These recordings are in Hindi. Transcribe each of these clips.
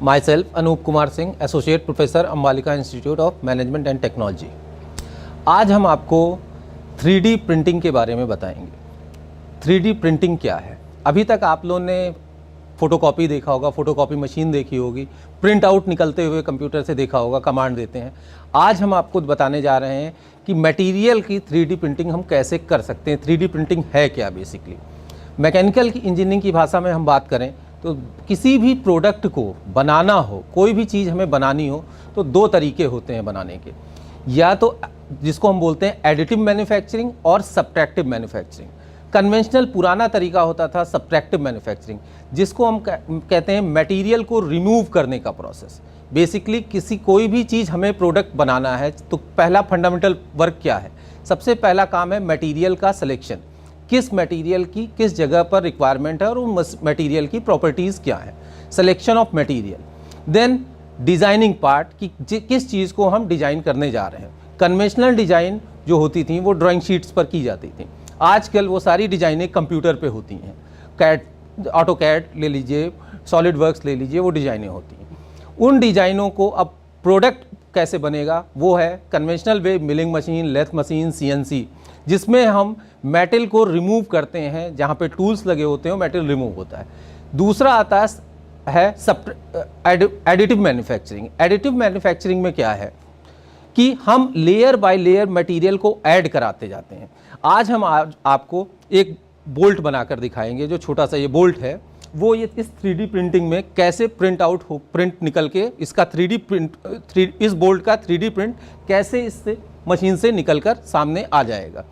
My self Anoop Kumar Singh, associate professor Ambalika institute of management and technology. आज हम आपको 3D प्रिंटिंग के बारे में बताएंगे। 3D प्रिंटिंग क्या है? अभी तक आप लोगों ने फ़ोटोकॉपी देखा होगा, फ़ोटोकॉपी मशीन देखी होगी, प्रिंट आउट निकलते हुए कंप्यूटर से देखा होगा, कमांड देते हैं। आज हम आपको बताने जा रहे हैं कि मटेरियल की 3D प्रिंटिंग हम कैसे कर सकते हैं। 3D प्रिंटिंग है क्या? बेसिकली मैकेनिकल की इंजीनियरिंग की भाषा में हम बात करें तो किसी भी प्रोडक्ट को बनाना हो, कोई भी चीज़ हमें बनानी हो तो दो तरीके होते हैं बनाने के, या तो जिसको हम बोलते हैं एडिटिव मैन्युफैक्चरिंग और सब्ट्रैक्टिव मैन्युफैक्चरिंग। कन्वेंशनल पुराना तरीका होता था सब्ट्रैक्टिव मैन्युफैक्चरिंग, जिसको हम कहते हैं मटेरियल को रिमूव करने का प्रोसेस। बेसिकली कोई भी चीज़ हमें प्रोडक्ट बनाना है तो पहला फंडामेंटल वर्क क्या है? सबसे पहला काम है मटेरियल का सिलेक्शन। किस मटेरियल की किस जगह पर रिक्वायरमेंट है और उन मटेरियल की प्रॉपर्टीज़ क्या है, selection of material. Then designing part कि किस चीज़ को हम डिज़ाइन करने जा रहे हैं। कन्वेंशनल डिज़ाइन जो होती थी वो ड्राइंग शीट्स पर की जाती थी, आजकल वो सारी डिज़ाइनें कंप्यूटर पे होती हैं। कैड, ऑटो कैड ले लीजिए, सॉलिड वर्क्स ले लीजिए, वो डिज़ाइनें होती हैं। उन डिज़ाइनों को अब प्रोडक्ट कैसे बनेगा वो है conventional way milling machine, lathe machine, CNC, जिसमें हम मेटल को रिमूव करते हैं, जहाँ पे टूल्स लगे होते हैं मेटल रिमूव होता है। दूसरा आता है एडिटिव मैन्युफैक्चरिंग। एडिटिव मैन्युफैक्चरिंग में क्या है कि हम लेयर बाय लेयर मटेरियल को ऐड कराते जाते हैं। आज आपको एक बोल्ट बनाकर दिखाएंगे। जो छोटा सा ये बोल्ट है वो ये इस 3D प्रिंटिंग में कैसे प्रिंट आउट हो, प्रिंट निकल के इसका 3D प्रिंट, इस बोल्ट का 3D प्रिंट कैसे इससे मशीन से निकलकर सामने आ जाएगा।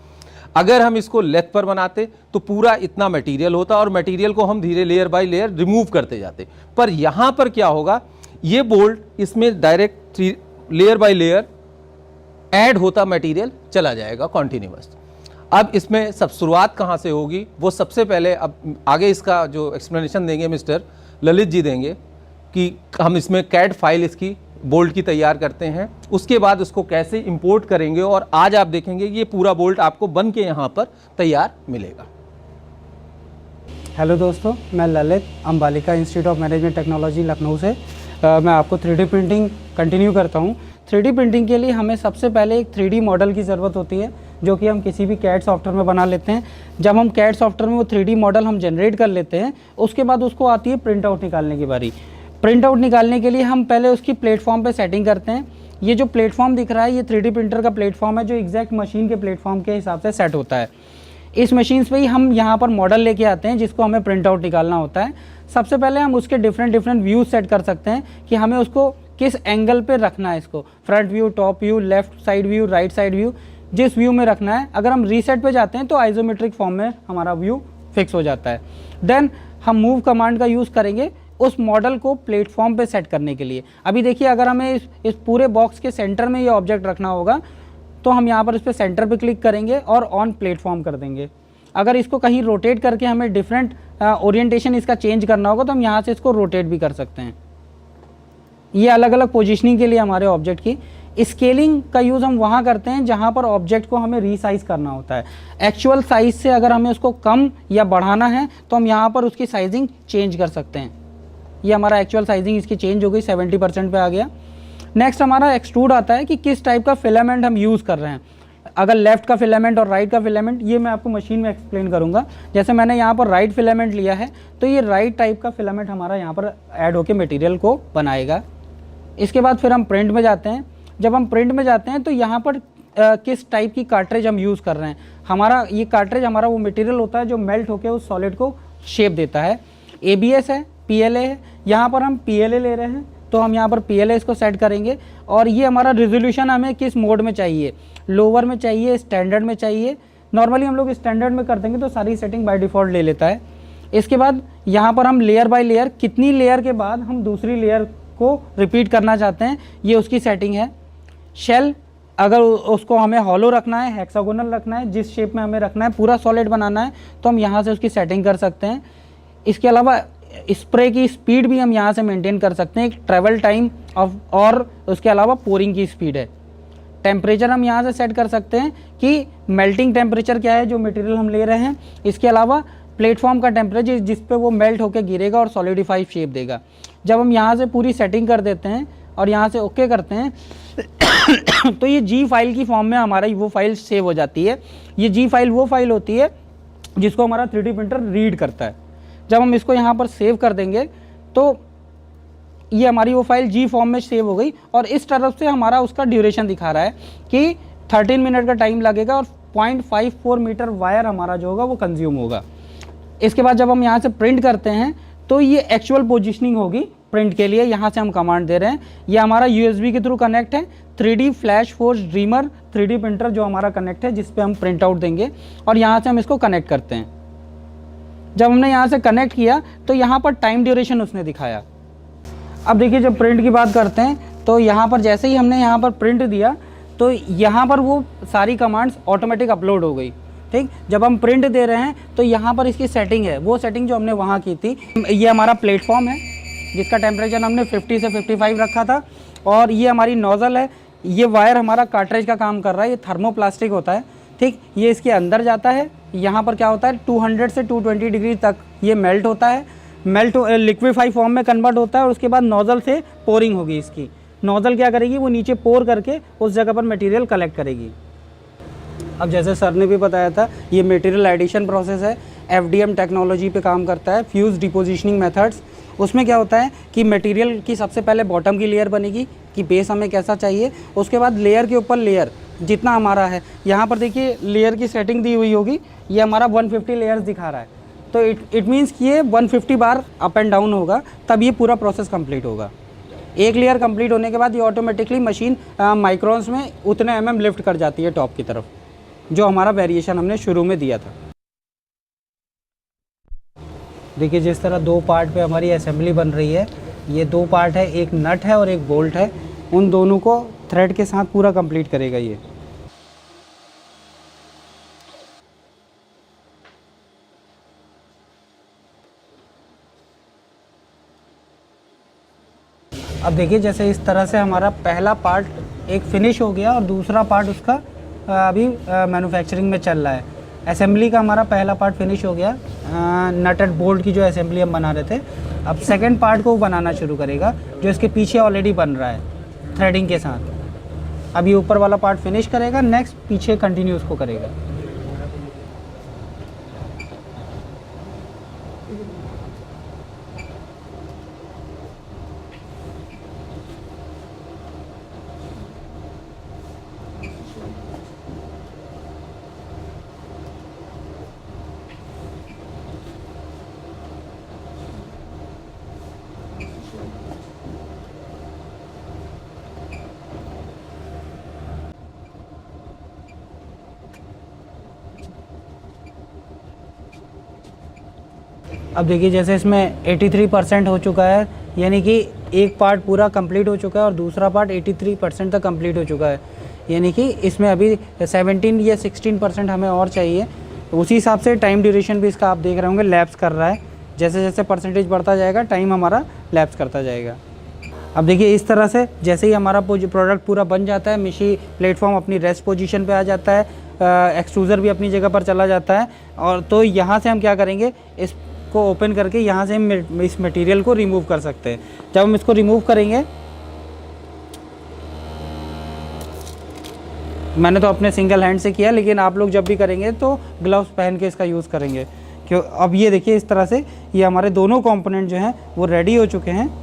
अगर हम इसको लेथ पर बनाते तो पूरा इतना मटेरियल होता और मटेरियल को हम धीरे लेयर बाय लेयर रिमूव करते जाते। पर यहाँ पर क्या होगा, ये बोल्ट इसमें direct layer by layer add होता मटेरियल चला जाएगा कॉन्टिन्यूअस। अब इसमें सब शुरुआत कहाँ से होगी वो सबसे पहले, अब आगे इसका जो एक्सप्लेनेशन देंगे मिस्टर ललित जी देंगे कि हम इसमें कैड फाइल इसकी बोल्ट की तैयार करते हैं, उसके बाद उसको कैसे इंपोर्ट करेंगे और आज आप देखेंगे ये पूरा बोल्ट आपको बन के यहाँ पर तैयार मिलेगा। हेलो दोस्तों, मैं Lalit Ambalika institute of management technology Lucknow से मैं आपको 3D प्रिंटिंग कंटिन्यू करता हूँ। 3D प्रिंटिंग के लिए हमें सबसे पहले एक 3D मॉडल की ज़रूरत होती है, जो कि हम किसी भी कैड सॉफ्टवेयर में बना लेते हैं। जब हम कैड सॉफ्टवेयर में वो 3D मॉडल हम जनरेट कर लेते हैं, उसके बाद उसको आती है प्रिंट आउट निकालने की बारी। प्रिंट आउट निकालने के लिए हम पहले उसकी प्लेटफॉर्म पे सेटिंग करते हैं। ये जो प्लेटफॉर्म दिख रहा है ये 3D प्रिंटर का प्लेटफॉर्म है, जो एग्जैक्ट मशीन के प्लेटफॉर्म के हिसाब से सेट होता है। इस मशीन पे ही हम यहाँ पर मॉडल लेके आते हैं जिसको हमें प्रिंट आउट निकालना होता है। सबसे पहले हम उसके डिफरेंट व्यूज सेट कर सकते हैं कि हमें उसको किस एंगल पे रखना है, इसको front view, top view, left side view, right side view, जिस व्यू में रखना है। अगर हम रीसेट पे जाते हैं तो आइसोमेट्रिक फॉर्म में हमारा व्यू फिक्स हो जाता है। देन हम मूव कमांड का यूज़ करेंगे उस मॉडल को प्लेटफॉर्म पे सेट करने के लिए। अभी देखिए, अगर हमें इस पूरे बॉक्स के सेंटर में ये ऑब्जेक्ट रखना होगा तो हम यहाँ पर इस पर सेंटर पे क्लिक करेंगे और ऑन प्लेटफॉर्म कर देंगे। अगर इसको कहीं रोटेट करके हमें डिफरेंट ओरिएंटेशन इसका चेंज करना होगा तो हम यहाँ से इसको रोटेट भी कर सकते हैं। ये अलग अलग पोजिशनिंग के लिए हमारे ऑब्जेक्ट की। स्केलिंग का यूज़ हम वहाँ करते हैं जहाँ पर ऑब्जेक्ट को हमें रीसाइज करना होता है। एक्चुअल साइज से अगर हमें उसको कम या बढ़ाना है तो हम यहाँ पर उसकी साइजिंग चेंज कर सकते हैं। ये हमारा एक्चुअल साइजिंग इसकी चेंज हो गई, 70% पे आ गया। नेक्स्ट हमारा एक्सट्रूड आता है कि किस टाइप का फिलामेंट हम यूज़ कर रहे हैं। अगर लेफ्ट का फिलामेंट और राइट का फिलामेंट, ये मैं आपको मशीन में एक्सप्लेन करूंगा। जैसे मैंने यहाँ पर राइट फिलामेंट लिया है तो ये राइट टाइप का फिलामेंट हमारा यहाँ पर ऐड होकर मटेरियल को बनाएगा। इसके बाद फिर हम प्रिंट में जाते हैं। जब हम प्रिंट में जाते हैं तो यहाँ पर किस टाइप की कार्ट्रेज हम यूज़ कर रहे हैं। हमारा ये कार्ट्रेज हमारा वो मटेरियल होता है जो मेल्ट होकर उस सॉलिड को शेप देता है। ABS है, PLA है। यहाँ पर हम PLA ले रहे हैं तो हम यहाँ पर PLA इसको सेट करेंगे। और ये हमारा रेजोल्यूशन हमें किस मोड में चाहिए, लोअर में चाहिए, स्टैंडर्ड में चाहिए। नॉर्मली हम लोग स्टैंडर्ड में कर देंगे तो सारी सेटिंग बाय डिफ़ॉल्ट ले लेता है। इसके बाद यहाँ पर हम लेयर बाय लेयर, कितनी लेयर के बाद हम दूसरी लेयर को रिपीट करना चाहते हैं, ये उसकी सेटिंग है। शेल, अगर उसको हमें हॉलो रखना है, हेक्सागोनल रखना है, जिस शेप में हमें रखना है, पूरा सॉलिड बनाना है तो हम यहाँ से उसकी सेटिंग कर सकते हैं। इसके अलावा स्प्रे की स्पीड भी हम यहाँ से मेंटेन कर सकते हैं, एक ट्रैवल टाइम और उसके अलावा पोरिंग की स्पीड है। टेम्परेचर हम यहाँ से सेट कर सकते हैं कि मेल्टिंग टेम्परेचर क्या है जो मटेरियल हम ले रहे हैं। इसके अलावा प्लेटफॉर्म का टेम्परेचर जिस पे वो मेल्ट होकर गिरेगा और सॉलिडिफाई शेप देगा। जब हम यहाँ से पूरी सेटिंग कर देते हैं और यहाँ से ओके करते हैं तो ये जी फाइल की फॉर्म में हमारा वो फाइल सेव हो जाती है। ये जी फाइल वो फाइल होती है जिसको हमारा 3D प्रिंटर रीड करता है। जब हम इसको यहाँ पर सेव कर देंगे तो ये हमारी वो फाइल जी फॉर्म में सेव हो गई और इस तरफ से हमारा उसका ड्यूरेशन दिखा रहा है कि 13 मिनट का टाइम लगेगा और 0.54 मीटर वायर हमारा जो होगा वो कंज्यूम होगा। इसके बाद जब हम यहाँ से प्रिंट करते हैं तो ये एक्चुअल पोजीशनिंग होगी प्रिंट के लिए। यहाँ से हम कमांड दे रहे हैं, ये हमारा USB के थ्रू कनेक्ट है। 3D flash force dreamer 3D printer जो हमारा कनेक्ट है जिस पे हम प्रिंट आउट देंगे और यहाँ से हम इसको कनेक्ट करते हैं। जब हमने यहाँ से कनेक्ट किया तो यहाँ पर टाइम ड्यूरेशन उसने दिखाया। अब देखिए जब प्रिंट की बात करते हैं तो यहाँ पर जैसे ही हमने यहाँ पर प्रिंट दिया तो यहाँ पर वो सारी कमांड्स ऑटोमेटिक अपलोड हो गई। ठीक, जब हम प्रिंट दे रहे हैं तो यहाँ पर इसकी सेटिंग है, वो सेटिंग जो हमने वहाँ की थी। ये हमारा प्लेटफॉर्म है जिसका टेम्परेचर हमने 50 से 55 रखा था और ये हमारी नोज़ल है। ये वायर हमारा कार्ट्रिज का काम कर रहा है, ये थर्मोप्लास्टिक होता है। ठीक, ये इसके अंदर जाता है। यहाँ पर क्या होता है 200 से 220 डिग्री तक ये मेल्ट होता है, मेल्ट लिक्विफाई फॉर्म में कन्वर्ट होता है और उसके बाद नोज़ल से पोरिंग होगी। इसकी नोज़ल क्या करेगी, वो नीचे पोर करके उस जगह पर मटेरियल कलेक्ट करेगी। अब जैसे सर ने भी बताया था ये मटेरियल एडिशन प्रोसेस है, FDM टेक्नोलॉजी पे काम करता है, फ्यूज डिपोजिशनिंग मेथड्स। उसमें क्या होता है कि मटेरियल की सबसे पहले बॉटम की लेयर बनेगी कि बेस हमें कैसा चाहिए, उसके बाद लेयर के ऊपर लेयर जितना हमारा है। यहाँ पर देखिए लेयर की सेटिंग दी हुई होगी, ये हमारा 150 लेयर्स दिखा रहा है, तो इट मीन्स कि ये 150 बार अप एंड डाउन होगा तब ये पूरा प्रोसेस कंप्लीट होगा। एक लेयर कंप्लीट होने के बाद ये ऑटोमेटिकली मशीन माइक्रोन्स में उतने mm लिफ्ट कर जाती है टॉप की तरफ, जो हमारा वेरिएशन हमने शुरू में दिया था। देखिए जिस तरह दो पार्ट पे हमारी असेंबली बन रही है, ये दो पार्ट है, एक नट है और एक बोल्ट है। उन दोनों को थ्रेड के साथ पूरा कंप्लीट करेगा ये। अब देखिए जैसे इस तरह से हमारा पहला पार्ट एक फिनिश हो गया और दूसरा पार्ट उसका अभी मैन्युफैक्चरिंग में चल रहा है। असेंबली का हमारा पहला पार्ट फिनिश हो गया, नट एंड बोल्ट की जो असेंबली हम बना रहे थे। अब सेकंड पार्ट को बनाना शुरू करेगा जो इसके पीछे ऑलरेडी बन रहा है थ्रेडिंग के साथ। अब ये ऊपर वाला पार्ट फिनिश करेगा, नेक्स्ट पीछे कंटिन्यू उसको करेगा। अब देखिए जैसे इसमें 83% हो चुका है, यानी कि एक पार्ट पूरा कंप्लीट हो चुका है और दूसरा पार्ट 83% तक कंप्लीट हो चुका है। यानी कि इसमें अभी 17 या 16% हमें और चाहिए। तो उसी हिसाब से टाइम ड्यूरेशन भी इसका आप देख रहे होंगे लैप्स कर रहा है। जैसे जैसे परसेंटेज बढ़ता जाएगा टाइम हमारा लैप्स करता जाएगा। अब देखिए इस तरह से जैसे ही हमारा प्रोडक्ट पूरा बन जाता है, मशीन प्लेटफॉर्म अपनी रेस्ट पोजीशन पे आ जाता है, एक्सट्रूज़र भी अपनी जगह पर चला जाता है। और तो यहाँ से हम क्या करेंगे, इसको ओपन करके यहाँ से हम इस मटेरियल को रिमूव कर सकते हैं। जब हम इसको रिमूव करेंगे, मैंने तो अपने सिंगल हैंड से किया, लेकिन आप लोग जब भी करेंगे तो ग्लव्स पहन के इसका यूज़ करेंगे। क्यों, अब ये देखिए इस तरह से ये हमारे दोनों कंपोनेंट जो हैं वो रेडी हो चुके हैं,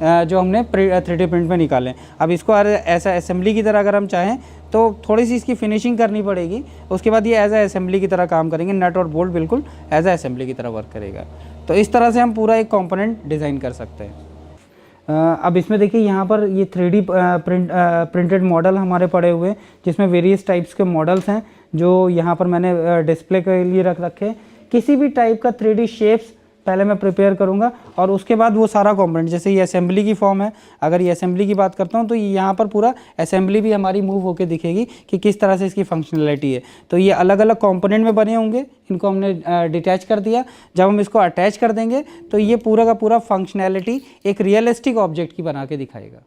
जो हमने 3D प्रिंट में निकाले। अब इसको ऐसा असेंबली की तरह अगर हम चाहें तो थोड़ी सी इसकी फिनिशिंग करनी पड़ेगी, उसके बाद ये एज ए असेंबली की तरह काम करेंगे। नट और बोल्ट बिल्कुल एज ए असेंबली की तरह वर्क करेगा। तो इस तरह से हम पूरा एक कंपोनेंट डिज़ाइन कर सकते हैं। अब इसमें देखिए यहाँ पर ये 3D प्रिंटेड मॉडल हमारे पड़े हुए हैं, जिसमें वेरियस टाइप्स के मॉडल्स हैं जो यहाँ पर मैंने डिस्प्ले के लिए रख रखे हैं। किसी भी टाइप का 3D शेप्स पहले मैं प्रिपेयर करूँगा और उसके बाद वो सारा कंपोनेंट, जैसे ये असेंबली की फॉर्म है, अगर ये असेंबली की बात करता हूँ तो यहाँ पर पूरा असेंबली भी हमारी मूव होकर दिखेगी कि किस तरह से इसकी फंक्शनैलिटी है। तो ये अलग अलग कंपोनेंट में बने होंगे, इनको हमने डिटैच कर दिया। जब हम इसको अटैच कर देंगे तो ये पूरा का पूरा फंक्शनैलिटी एक रियलिस्टिक ऑब्जेक्ट की बना के दिखाएगा।